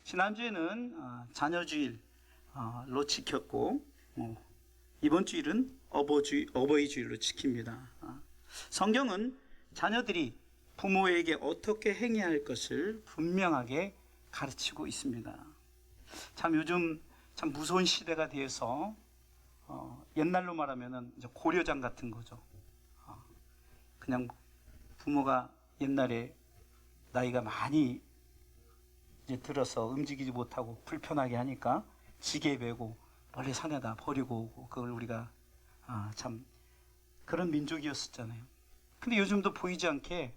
지난주에는 자녀주일로 지켰고 이번 주일은 어버이 주일로 지킵니다. 성경은 자녀들이 부모에게 어떻게 행해야 할 것을 분명하게 가르치고 있습니다. 참 요즘 참 무서운 시대가 되어서 옛날로 말하면은 이제 고려장 같은 거죠. 그냥 부모가 옛날에 나이가 많이 이제 들어서 움직이지 못하고 불편하게 하니까 지게 베고 멀리 산에다 버리고 오고, 그걸 우리가 참 그런 민족이었었잖아요. 근데 요즘도 보이지 않게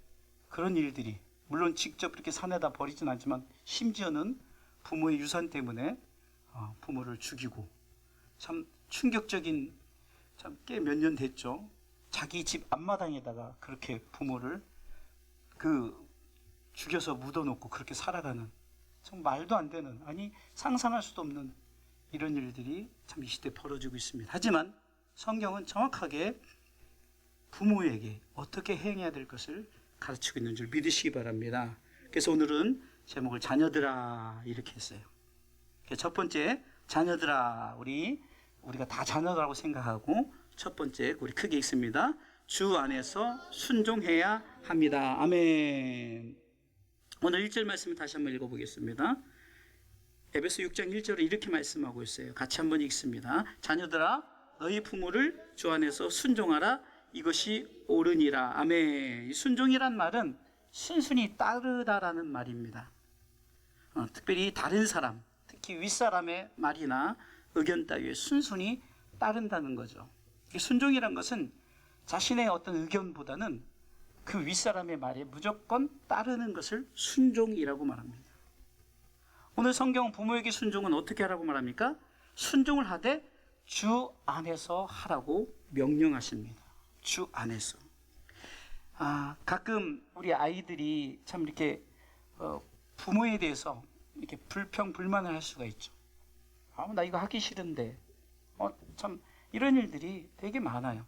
그런 일들이, 물론 직접 그렇게 산에다 버리진 않지만 심지어는 부모의 유산 때문에 부모를 죽이고, 참 충격적인, 참 꽤 몇 년 됐죠. 자기 집 앞마당에다가 그렇게 부모를 죽여서 묻어놓고 그렇게 살아가는, 참 말도 안 되는, 아니 상상할 수도 없는 이런 일들이 참 이 시대에 벌어지고 있습니다. 하지만 성경은 정확하게 부모에게 어떻게 행해야 될 것을 가르치고 있는 줄 믿으시기 바랍니다. 그래서 오늘은 제목을 자녀들아 이렇게 했어요. 첫 번째, 자녀들아, 우리가 다 자녀라고 생각하고, 첫 번째 우리 크게 읽습니다. 주 안에서 순종해야 합니다. 아멘. 오늘 1절 말씀을 다시 한번 읽어보겠습니다. 에베소 6장 1절에 이렇게 말씀하고 있어요. 같이 한번 읽습니다. 자녀들아, 너희 부모를 주 안에서 순종하라. 이것이 옳으니라. 아멘. 순종이란 말은 순순히 따르다라는 말입니다. 특별히 다른 사람, 특히 윗사람의 말이나 의견 따위에 순순히 따른다는 거죠. 순종이란 것은 자신의 어떤 의견보다는 그 윗사람의 말에 무조건 따르는 것을 순종이라고 말합니다. 오늘 성경 부모에게 순종은 어떻게 하라고 말합니까? 순종을 하되 주 안에서 하라고 명령하십니다. 주 안에서. 가끔 우리 아이들이 참 이렇게 부모에 대해서 이렇게 불평불만을 할 수가 있죠. 나 이거 하기 싫은데. 참 이런 일들이 되게 많아요.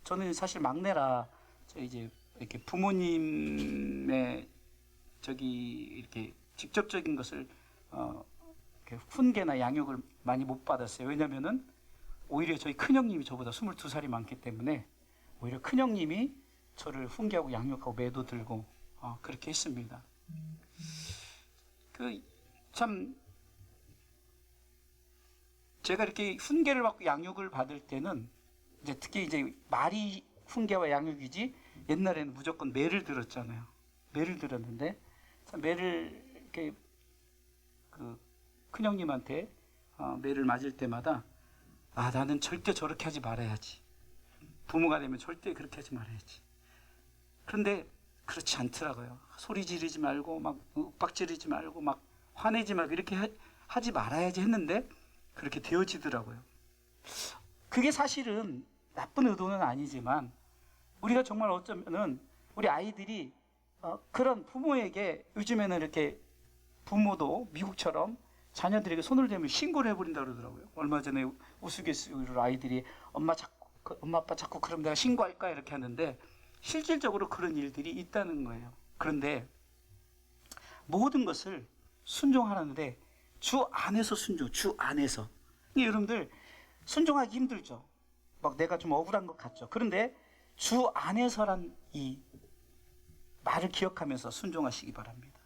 저는 사실 막내라 이제 이렇게 부모님의 이렇게 직접적인 것을 이렇게 훈계나 양육을 많이 못 받았어요. 왜냐면은 오히려 저희 큰형님이 저보다 22살이 많기 때문에 오히려 큰형님이 저를 훈계하고 양육하고 매도 들고 그렇게 했습니다. 참 제가 이렇게 훈계를 받고 양육을 받을 때는 이제 특히 이제 말이 훈계와 양육이지, 옛날에는 무조건 매를 들었잖아요. 매를 들었는데 매를 이렇게 큰형님한테 매를 맞을 때마다 나는 절대 저렇게 하지 말아야지. 부모가 되면 절대 그렇게 하지 말아야지. 그런데 그렇지 않더라고요. 소리 지르지 말고 막 윽박 지르지 말고 막 화내지 말고 이렇게 하지 말아야지 했는데 그렇게 되어지더라고요. 그게 사실은 나쁜 의도는 아니지만 우리가 정말 어쩌면은 우리 아이들이 그런 부모에게, 요즘에는 이렇게 부모도 미국처럼 자녀들에게 손을 대면 신고를 해버린다 그러더라고요. 얼마 전에 우스갯소리로 아이들이 엄마 아빠 자꾸 그럼 내가 신고할까 이렇게 하는데 실질적으로 그런 일들이 있다는 거예요. 그런데 모든 것을 순종하는데 주 안에서 주 안에서. 여러분들 순종하기 힘들죠. 막 내가 좀 억울한 것 같죠. 그런데 주 안에서란 이 말을 기억하면서 순종하시기 바랍니다.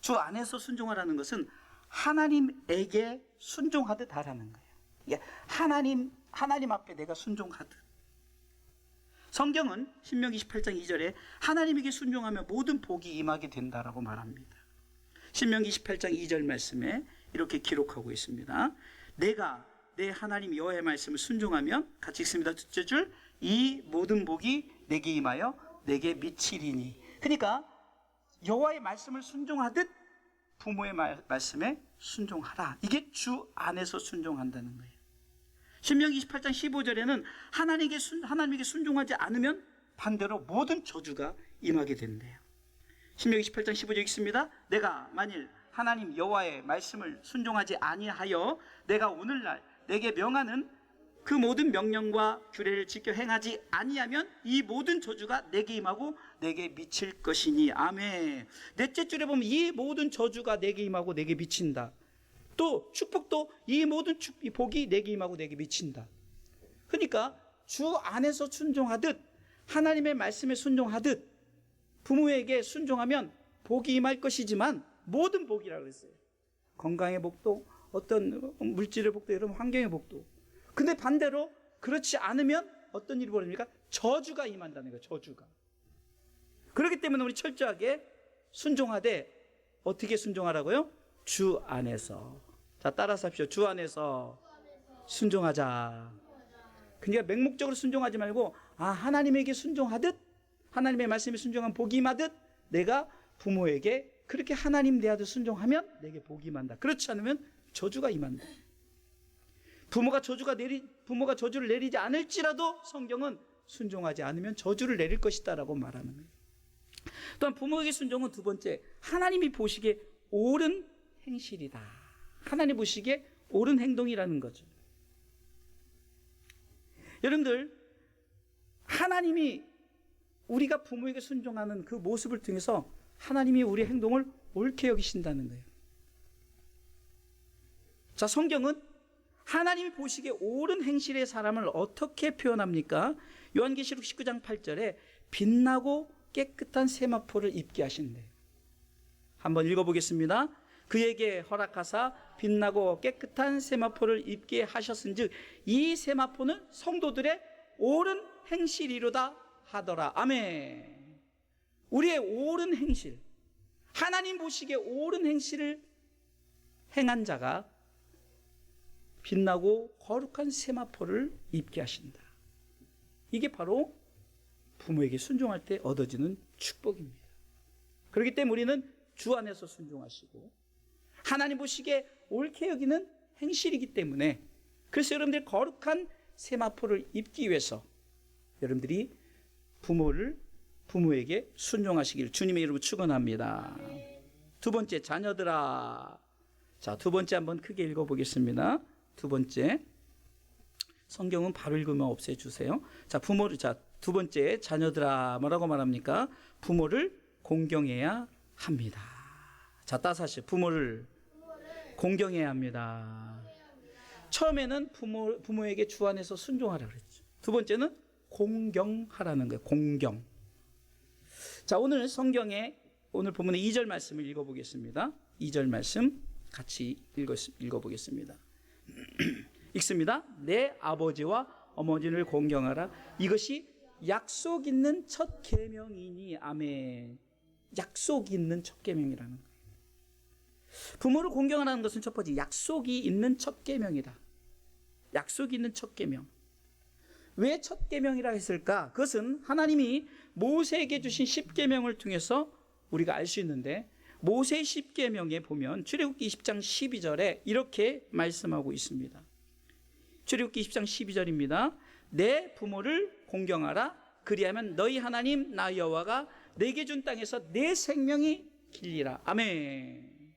주 안에서 순종하라는 것은 하나님에게 순종하듯 하라는 거예요. 하나님 앞에 내가 순종하듯. 성경은 신명기 18장 2절에 하나님에게 순종하면 모든 복이 임하게 된다라고 말합니다. 신명기 18장 2절 말씀에 이렇게 기록하고 있습니다. 내가 내 하나님 여호와의 말씀을 순종하면, 같이 읽습니다. 둘째 줄, 이 모든 복이 내게 임하여 내게 미치리니. 그러니까 여호와의 말씀을 순종하듯 부모의 말씀에 순종하라. 이게 주 안에서 순종한다는 거예요. 신명기 28장 15절에는 하나님에게 순종하지 않으면 반대로 모든 저주가 임하게 된대요. 신명기 18장 15절 읽습니다. 내가 만일 하나님 여호와의 말씀을 순종하지 아니하여 내가 오늘날 내게 명하는 그 모든 명령과 규례를 지켜 행하지 아니하면 이 모든 저주가 내게 임하고 내게 미칠 것이니. 아멘. 넷째 줄에 보면 이 모든 저주가 내게 임하고 내게 미친다. 또 축복도 이 모든 복이 내게 임하고 내게 미친다. 그러니까 주 안에서 순종하듯, 하나님의 말씀에 순종하듯 부모에게 순종하면 복이 임할 것이지만, 모든 복이라고 그랬어요. 건강의 복도, 어떤 물질의 복도, 여러분 환경의 복도. 근데 반대로 그렇지 않으면 어떤 일이 벌어집니까? 저주가 임한다는 거예요. 저주가. 그렇기 때문에 우리 철저하게 순종하되, 어떻게 순종하라고요? 주 안에서. 자, 따라서 합시오. 주 안에서 순종하자. 그러니까 맹목적으로 순종하지 말고, 하나님에게 순종하듯, 하나님의 말씀에 순종한 복이 임하듯 내가 부모에게 그렇게 하나님 대하듯 순종하면 내게 복이 임한다. 그렇지 않으면 저주가 임한다. 부모가 저주를 내리지 않을지라도 성경은 순종하지 않으면 저주를 내릴 것이다 라고 말하는 거예요. 또한 부모에게 순종은 두 번째, 하나님이 보시기에 옳은 행실이다. 하나님 보시기에 옳은 행동이라는 거죠. 여러분들, 하나님이 우리가 부모에게 순종하는 그 모습을 통해서 하나님이 우리의 행동을 옳게 여기신다는 거예요. 자, 성경은 하나님이 보시기에 옳은 행실의 사람을 어떻게 표현합니까? 요한계시록 19장 8절에 빛나고 깨끗한 세마포를 입게 하신대요. 한번 읽어보겠습니다. 그에게 허락하사 빛나고 깨끗한 세마포를 입게 하셨은즉 이 세마포는 성도들의 옳은 행실이로다 하더라. 아멘. 우리의 옳은 행실, 하나님 보시기에 옳은 행실을 행한 자가 빛나고 거룩한 세마포를 입게 하신다. 이게 바로 부모에게 순종할 때 얻어지는 축복입니다. 그렇기 때문에 우리는 주 안에서 순종하시고 하나님 보시기에 옳게 여기는 행실이기 때문에, 그래서 여러분들이 거룩한 세마포를 입기 위해서 여러분들이 부모에게 순종하시길 주님의 이름으로 축원합니다. 두 번째, 자녀들아. 자, 두 번째 한번 크게 읽어보겠습니다. 두 번째, 성경은 바로 읽으면 없애주세요. 자, 두 번째, 자녀들아. 뭐라고 말합니까? 부모를 공경해야 합니다. 자, 따라서 하시죠. 부모를 공경해야 합니다. 처음에는 부모에게 주 안에서 순종하라 그랬죠. 두 번째는 공경하라는 거예요. 공경. 자, 오늘 성경에 오늘 본문의 2절 말씀을 읽어보겠습니다. 2절 말씀 같이 읽어보겠습니다. 읽습니다. 내 아버지와 어머니를 공경하라. 이것이 약속 있는 첫 계명이니. 아멘. 약속 있는 첫 계명이라는 거예요. 부모를 공경하라는 것은 첫 번째, 약속이 있는 첫 계명이다. 약속이 있는 첫 계명. 왜 첫 계명이라 했을까? 그것은 하나님이 모세에게 주신 10계명을 통해서 우리가 알 수 있는데, 모세 10계명에 보면 출애굽기 20장 12절에 이렇게 말씀하고 있습니다. 출애굽기 20장 12절입니다. 내 부모를 공경하라. 그리하면 너희 하나님 나 여호와가 내게 준 땅에서 내 생명이 길리라. 아멘.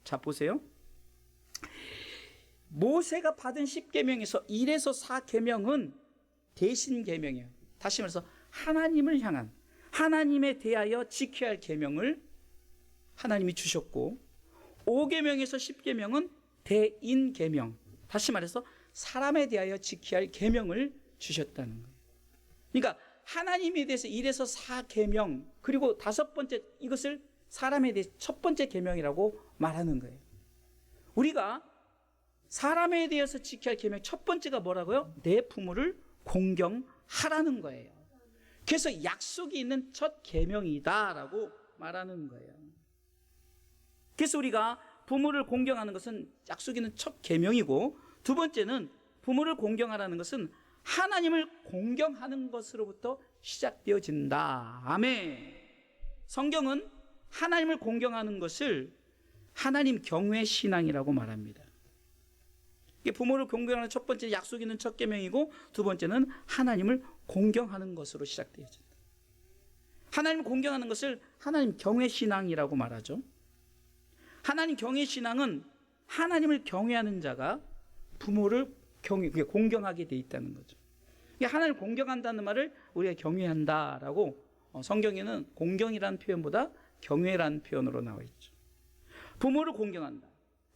자, 보세요. 모세가 받은 10계명에서 1에서 4계명은 대신 계명이에요. 다시 말해서 하나님을 향한, 하나님에 대하여 지켜야 할 계명을 하나님이 주셨고, 5계명에서 10계명은 대인 계명, 다시 말해서 사람에 대하여 지켜야 할 계명을 주셨다는 거예요. 그러니까 하나님에 대해서 1에서 4계명, 그리고 다섯 번째, 이것을 사람에 대해 첫 번째 계명이라고 말하는 거예요. 우리가 사람에 대해서 지켜야 할 계명 첫 번째가 뭐라고요? 내 부모를 공경하라는 거예요. 그래서 약속이 있는 첫 계명이다라고 말하는 거예요. 그래서 우리가 부모를 공경하는 것은 약속 있는 첫 계명이고, 두 번째는 부모를 공경하라는 것은 하나님을 공경하는 것으로부터 시작되어진다. 아멘. 성경은 하나님을 공경하는 것을 하나님 경외 신앙이라고 말합니다. 부모를 공경하는 첫 번째 약속 있는 첫 계명이고, 두 번째는 하나님을 공경하는 것으로 시작되어진다. 하나님을 공경하는 것을 하나님 경외 신앙이라고 말하죠. 하나님 경외 신앙은 하나님을 경외하는 자가 부모를 그게 공경하게 돼 있다는 거죠. 하나님을 공경한다는 말을 우리가 경외한다라고 성경에는 공경이라는 표현보다 경외라는 표현으로 나와 있죠. 부모를 공경한다.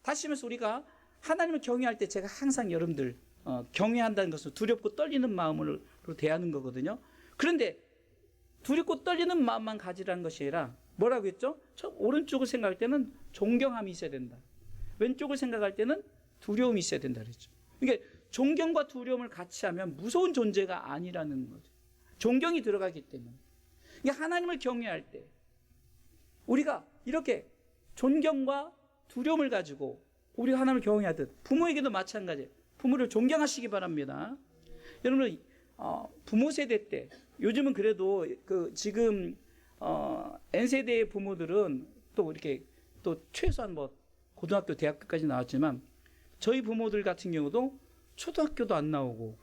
다시 말해서 우리가 하나님을 경외할 때 제가 항상 여러분들 경외한다는 것은 두렵고 떨리는 마음으로 대하는 거거든요. 그런데 두렵고 떨리는 마음만 가지라는 것이 아니라 뭐라고 했죠? 오른쪽을 생각할 때는 존경함이 있어야 된다. 왼쪽을 생각할 때는 두려움이 있어야 된다 그랬죠. 그러니까 존경과 두려움을 같이 하면 무서운 존재가 아니라는 거죠. 존경이 들어가기 때문에. 그러니까 하나님을 경외할 때 우리가 이렇게 존경과 두려움을 가지고 우리가 하나님을 경외하듯 부모에게도 마찬가지예요. 부모를 존경하시기 바랍니다. 여러분 부모 세대 때 요즘은 그래도 지금 N세대의 부모들은 또 이렇게 또 최소한 뭐 고등학교 대학교까지 나왔지만 저희 부모들 같은 경우도 초등학교도 안 나오고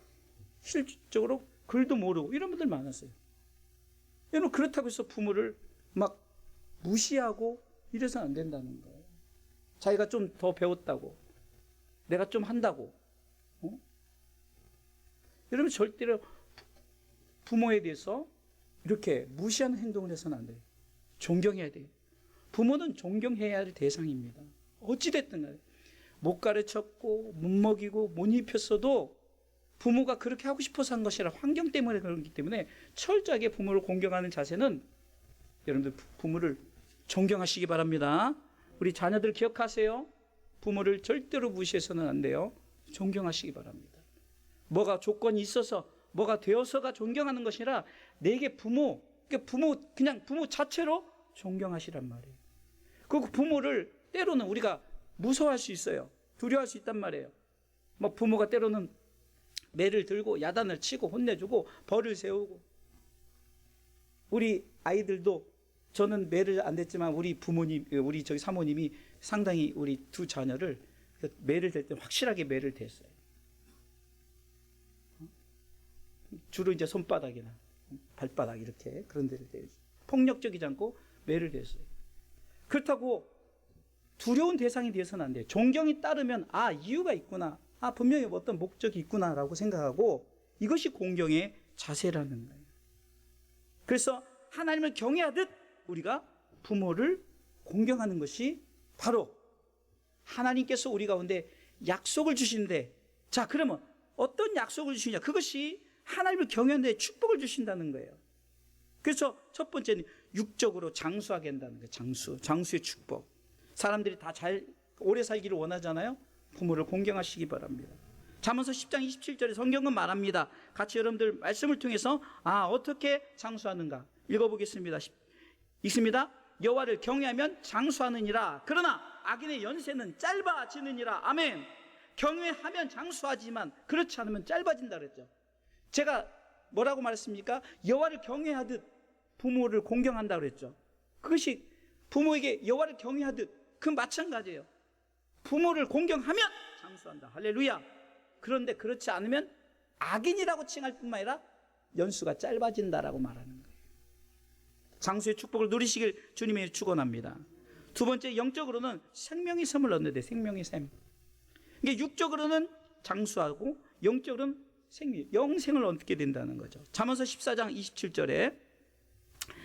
실질적으로 글도 모르고 이런 분들 많았어요. 여러분 그렇다고 해서 부모를 막 무시하고 이래서는 안 된다는 거예요. 자기가 좀 더 배웠다고 내가 좀 한다고 여러분 절대로 부모에 대해서 이렇게 무시하는 행동을 해서는 안 돼요. 존경해야 돼요. 부모는 존경해야 할 대상입니다. 어찌됐든 간에 못 가르쳤고 못 먹이고 못 입혔어도 부모가 그렇게 하고 싶어서 한 것이라 환경 때문에 그렇기 때문에 철저하게 부모를 공경하는 자세는 여러분들 부모를 존경하시기 바랍니다. 우리 자녀들 기억하세요. 부모를 절대로 무시해서는 안 돼요. 존경하시기 바랍니다. 뭐가 조건이 있어서 뭐가 되어서가 존경하는 것이라 내게 부모 그냥 부모 자체로 존경하시란 말이에요. 그 부모를 때로는 우리가 무서워할 수 있어요. 두려워할 수 있단 말이에요. 뭐 부모가 때로는 매를 들고 야단을 치고 혼내주고 벌을 세우고 우리 아이들도 저는 매를 안 댔지만 우리 부모님 우리 저기 사모님이 상당히 우리 두 자녀를 매를 댈 때 확실하게 매를 댔어요. 주로 이제 손바닥이나 발바닥 이렇게 그런 데를 대죠. 폭력적이지 않고 매를 댔어요. 그렇다고 두려운 대상이 되어서는 안 돼요. 존경이 따르면 이유가 있구나. 분명히 어떤 목적이 있구나라고 생각하고 이것이 공경의 자세라는 거예요. 그래서 하나님을 경외하듯 우리가 부모를 공경하는 것이 바로 하나님께서 우리 가운데 약속을 주시는데 자 그러면 어떤 약속을 주시냐 그것이 하나님을 경외하는 데 축복을 주신다는 거예요. 그래서 첫 번째는 육적으로 장수하게 한다는 거예요. 장수의 축복. 사람들이 다 잘 오래 살기를 원하잖아요. 부모를 공경하시기 바랍니다. 잠언서 10장 27절에 성경은 말합니다. 같이 여러분들 말씀을 통해서 어떻게 장수하는가 읽어보겠습니다. 읽습니다. 여호와를 경외하면 장수하느니라. 그러나 악인의 연세는 짧아지느니라. 아멘. 경외하면 장수하지만 그렇지 않으면 짧아진다 그랬죠. 제가 뭐라고 말했습니까? 여호와를 경외하듯 부모를 공경한다 그랬죠. 그것이 부모에게 여호와를 경외하듯 그 마찬가지예요. 부모를 공경하면 장수한다. 할렐루야. 그런데 그렇지 않으면 악인이라고 칭할 뿐만 아니라 연수가 짧아진다라고 말하는 거예요. 장수의 축복을 누리시길 주님이 축원합니다. 두 번째, 영적으로는 생명의 샘을 얻는데 돼. 생명의 샘. 이게 육적으로는 장수하고 영적으로는 영생을 얻게 된다는 거죠. 잠언서 14장 27절에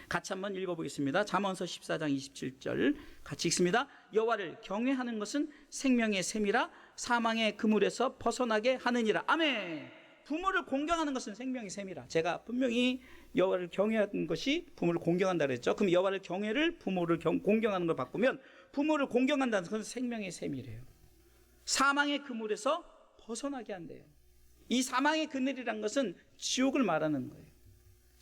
같이 한번 읽어보겠습니다. 잠언서 14장 27절 같이 읽습니다. 여호와를 경외하는 것은 생명의 샘이라 사망의 그물에서 벗어나게 하느니라. 아멘. 부모를 공경하는 것은 생명의 샘이라. 제가 분명히 여호와를 경외하는 것이 부모를 공경한다 그랬죠. 그럼 여호와를 경외를 부모를 공경하는 걸 바꾸면 부모를 공경한다는 것은 생명의 샘이래요. 사망의 그물에서 벗어나게 한대요. 이 사망의 그늘이란 것은 지옥을 말하는 거예요.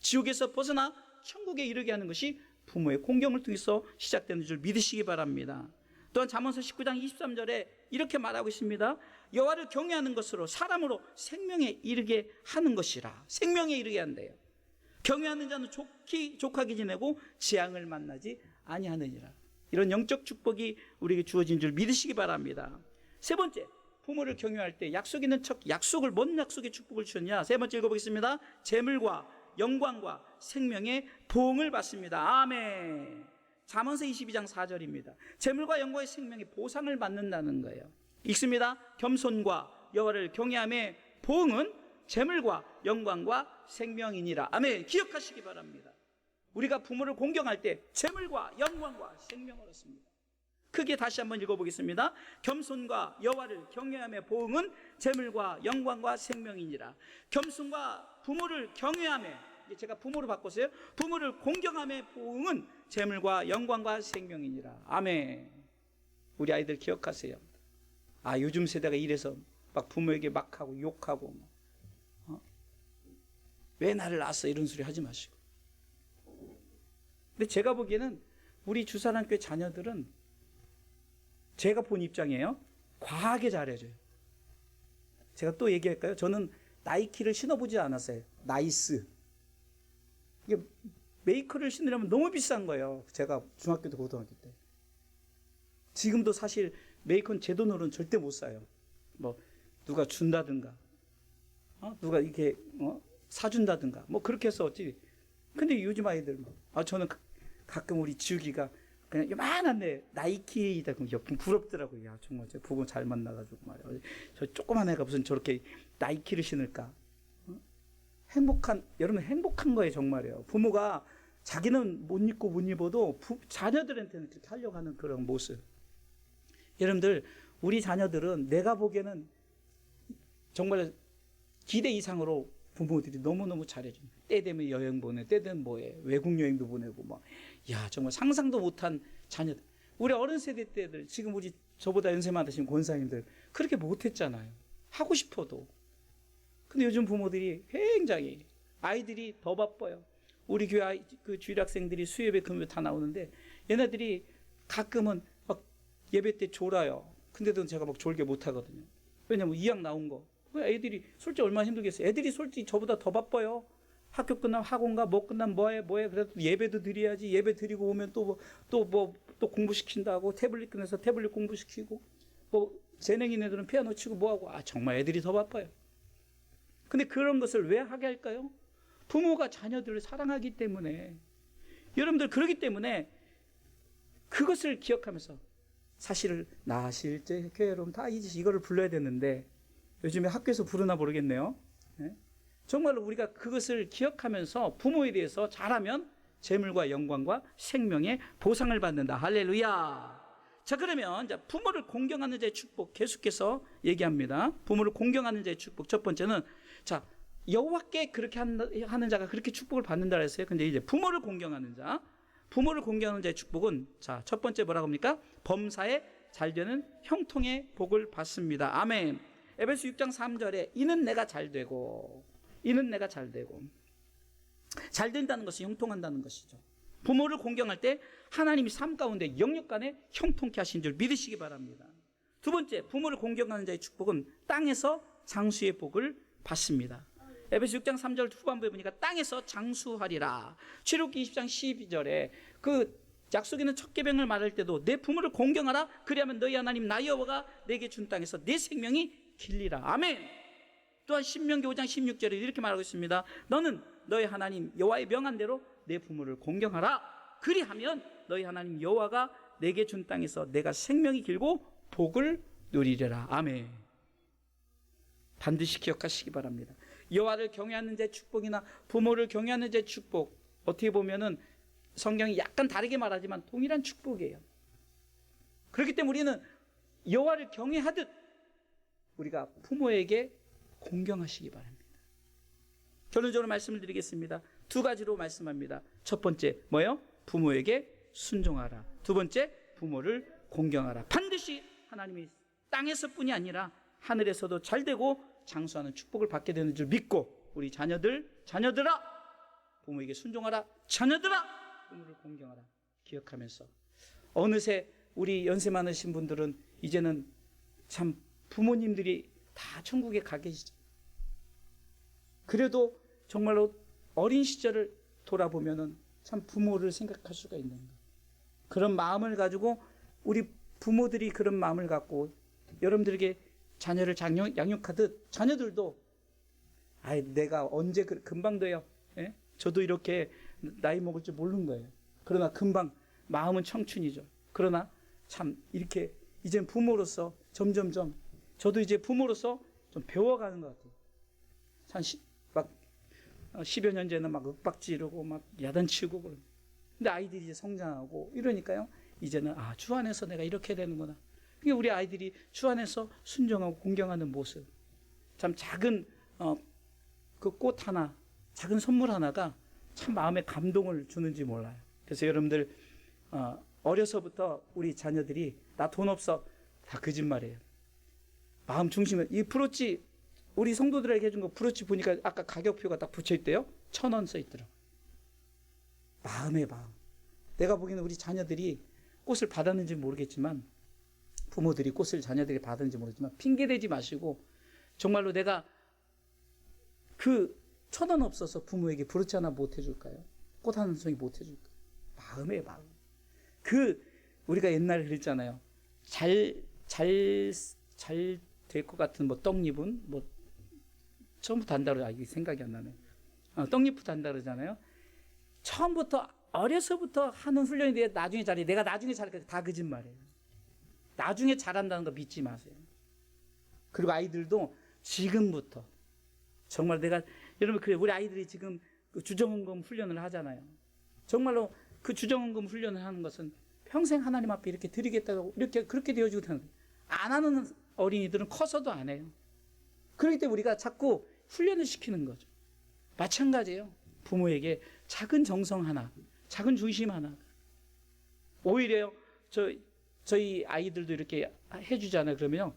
지옥에서 벗어나 천국에 이르게 하는 것이 부모의 공경을 통해서 시작되는 줄 믿으시기 바랍니다. 또한 잠언서 19장 23절에 이렇게 말하고 있습니다. 여호와를 경외하는 것으로 사람으로 생명에 이르게 하는 것이라. 생명에 이르게 한대요. 경외하는 자는 족하게 지내고 재앙을 만나지 아니하느니라. 이런 영적 축복이 우리에게 주어진 줄 믿으시기 바랍니다. 세 번째, 부모를 경외할 때 약속 있는 약속을 뭔 약속의 축복을 주셨냐? 세 번째 읽어보겠습니다. 재물과 영광과 생명의 보응을 받습니다. 아멘. 잠언서 22장 4절입니다. 재물과 영광의 생명의 보상을 받는다는 거예요. 읽습니다. 겸손과 여호와를 경외함의 보응은 재물과 영광과 생명이니라. 아멘. 기억하시기 바랍니다. 우리가 부모를 공경할 때 재물과 영광과 생명을 얻습니다. 크게 다시 한번 읽어보겠습니다. 겸손과 여호와를 경외함의 보응은 재물과 영광과 생명이니라. 겸손과 부모를 경외함에, 제가 부모로 바꿨어요. 부모를 공경함의 보응은 재물과 영광과 생명이니라. 아멘. 우리 아이들 기억하세요. 요즘 세대가 이래서 막 부모에게 막 하고 욕하고 왜 나를 낳았어 이런 소리 하지 마시고. 근데 제가 보기에는 우리 주사랑교회 자녀들은 제가 본 입장이에요. 과하게 잘해줘요. 제가 또 얘기할까요? 저는 나이키를 신어보지 않았어요. 나이스. 이게 메이커를 신으려면 너무 비싼 거예요. 제가 중학교 때 고등학교 때. 지금도 사실 메이커는 제 돈으로는 절대 못 사요. 뭐 누가 준다든가 누가 이렇게 사준다든가 뭐 그렇게 해서 어찌. 근데 요즘 아이들 저는 가끔 우리 지우기가 그냥 요만한데 나이키다 그러면 부럽더라고요. 야, 정말 제 부모 잘 만나가지고 말이야. 저 조그만 애가 무슨 저렇게 나이키를 신을까? 행복한, 여러분 행복한 거예요 정말이에요. 부모가 자기는 못 입고 못 입어도 자녀들한테는 그렇게 하려고 하는 그런 모습. 여러분들 우리 자녀들은 내가 보기에는 정말 기대 이상으로 부모들이 너무너무 잘해줍니다. 때 되면 여행 보내, 때 되면 뭐해, 외국 여행도 보내고 막. 야, 정말 상상도 못한 자녀들. 우리 어른 세대 때들, 지금 우리 저보다 연세 많으신 권사님들 그렇게 못했잖아요. 하고 싶어도. 근데 요즘 부모들이 굉장히 아이들이 더 바빠요. 우리 교회 그 주일학생들이 수요예배 금요일 다 나오는데 얘네들이 가끔은 막 예배 때 졸아요. 근데도 제가 막 졸게 못 하거든요. 왜냐면 2학 나온 거. 애들이 솔직히 얼마나 힘들겠어요. 애들이 솔직히 저보다 더 바빠요. 학교 끝나면 학원 가, 뭐 끝나면 뭐해. 그래도 예배도 드려야지. 예배 드리고 오면 또 공부시킨다고 태블릿 꺼내서 태블릿 공부시키고 뭐 재능인 애들은 피아노 치고 뭐하고. 정말 애들이 더 바빠요. 근데 그런 것을 왜 하게 할까요? 부모가 자녀들을 사랑하기 때문에. 여러분들 그러기 때문에 그것을 기억하면서 사실 나 실제 괴로움 다 잊으시 이거를 불러야 되는데 요즘에 학교에서 부르나 모르겠네요. 네? 정말로 우리가 그것을 기억하면서 부모에 대해서 잘하면 재물과 영광과 생명의 보상을 받는다. 할렐루야. 자, 그러면 부모를 공경하는 자의 축복 계속해서 얘기합니다. 부모를 공경하는 자의 축복. 첫 번째는 여호와께 그렇게 하는 자가 그렇게 축복을 받는다 했어요. 근데 이제 부모를 공경하는 자의 축복은 첫 번째 뭐라고 합니까? 범사에 잘되는 형통의 복을 받습니다. 아멘. 에베소 6장 3절에 이는 내가 잘되고 잘 된다는 것이 형통한다는 것이죠. 부모를 공경할 때 하나님이 삶 가운데 영육간에 형통케 하신 줄 믿으시기 바랍니다. 두 번째, 부모를 공경하는 자의 축복은 땅에서 장수의 복을 받습니다. 에베소 6장 3절 후반부에 보니까 땅에서 장수하리라. 출애굽기 20장 12절에 그 약속에는 첫 계명을 말할 때도 내 부모를 공경하라. 그리하면 너희 하나님 나 여호와가 내게 준 땅에서 내 생명이 길리라. 아멘. 또한 신명기 5장 16절에 이렇게 말하고 있습니다. 너는 너희 하나님 여호와의 명한 대로 내 부모를 공경하라. 그리하면 너희 하나님 여호와가 내게 준 땅에서 내가 생명이 길고 복을 누리리라. 아멘. 반드시 기억하시기 바랍니다. 여호와를 경외하는 자의 축복이나 부모를 경외하는 자의 축복, 어떻게 보면은 성경이 약간 다르게 말하지만 동일한 축복이에요. 그렇기 때문에 우리는 여호와를 경외하듯 우리가 부모에게 공경하시기 바랍니다. 결론적으로 말씀을 드리겠습니다. 두 가지로 말씀합니다. 첫 번째 뭐예요? 부모에게 순종하라. 두 번째, 부모를 공경하라. 반드시 하나님이 땅에서뿐이 아니라 하늘에서도 잘되고 장수하는 축복을 받게 되는 줄 믿고 우리 자녀들아 부모에게 순종하라. 자녀들아 부모를 공경하라. 기억하면서 어느새 우리 연세 많으신 분들은 이제는 참 부모님들이 다 천국에 가 계시죠. 그래도 정말로 어린 시절을 돌아보면은 참 부모를 생각할 수가 있는 거예요. 그런 마음을 가지고 우리 부모들이 그런 마음을 갖고 여러분들에게 자녀를 양육하듯 자녀들도 내가 언제 금방 돼요. 예? 저도 이렇게 나이 먹을 줄 모르는 거예요. 그러나 금방 마음은 청춘이죠. 그러나 참 이렇게 이제 부모로서 점점점 저도 이제 부모로서 좀 배워가는 것 같아요. 막 10여 년 전에는 막 윽박지르고 막 야단치고 그런. 근데 아이들이 이제 성장하고 이러니까요. 이제는 주 안에서 내가 이렇게 되는구나. 그게 우리 아이들이 주 안에서 순종하고 공경하는 모습. 참 작은 그 꽃 하나, 작은 선물 하나가 참 마음에 감동을 주는지 몰라요. 그래서 여러분들 어려서부터 우리 자녀들이 나 돈 없어 다 거짓말이에요. 마음 중심에 이 브로치 우리 성도들에게 해준 거 브로치 보니까 아까 가격표가 딱 붙여 있대요. 1,000원 써 있더라고. 마음의 마음. 내가 보기에는 우리 자녀들이 꽃을 받았는지 모르겠지만 부모들이 꽃을 자녀들이 받았는지 모르지만 핑계대지 마시고 정말로 내가 그 1,000원 없어서 부모에게 브로치 하나 못 해줄까요? 꽃 한 송이 못 해줄까요? 마음의 마음. 우리가 옛날에 그랬잖아요. 잘 될 것 같은 떡잎은 처음부터 한다 그러죠. 이게 생각이 안 나네. 떡잎부터 한다 그러잖아요. 처음부터 어려서부터 하는 훈련이 돼야 나중에 잘해. 내가 나중에 잘할까 다 거짓말이에요. 나중에 잘한다는 거 믿지 마세요. 그리고 아이들도 지금부터 정말 여러분 우리 아이들이 지금 그 주정원금 훈련을 하잖아요. 정말로 그 주정원금 훈련을 하는 것은 평생 하나님 앞에 이렇게 드리겠다고 그렇게 되어지고 하는 거예요. 안 하는 어린이들은 커서도 안 해요. 그렇기 때문에 우리가 자꾸 훈련을 시키는 거죠. 마찬가지예요. 부모에게 작은 정성 하나, 작은 중심 하나. 오히려 저희 아이들도 이렇게 해주잖아요. 그러면요.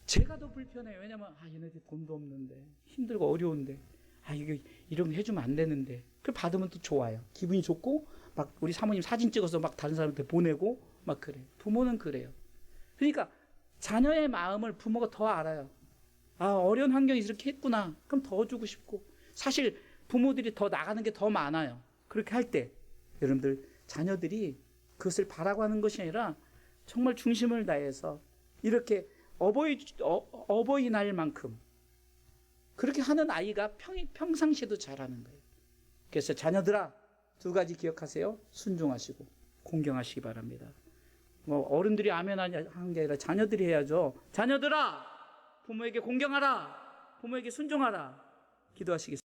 제가 더 불편해요. 왜냐면 얘네들 돈도 없는데 힘들고 어려운데 이런 거 해주면 안 되는데 그 받으면 또 좋아요. 기분이 좋고 막 우리 사모님 사진 찍어서 막 다른 사람한테 보내고 막 그래요. 부모는 그래요. 그러니까 자녀의 마음을 부모가 더 알아요. 어려운 환경에서 이렇게 했구나. 그럼 더 주고 싶고. 사실 부모들이 더 나가는 게 더 많아요. 그렇게 할 때 여러분들 자녀들이 그것을 바라고 하는 것이 아니라 정말 중심을 다해서 이렇게 어버이날만큼 그렇게 하는 아이가 평상시에도 잘하는 거예요. 그래서 자녀들아 2가지 기억하세요. 순종하시고 공경하시기 바랍니다. 어른들이 아멘 하는 게 아니라 자녀들이 해야죠. 자녀들아 부모에게 공경하라. 부모에게 순종하라. 기도하시겠습니다.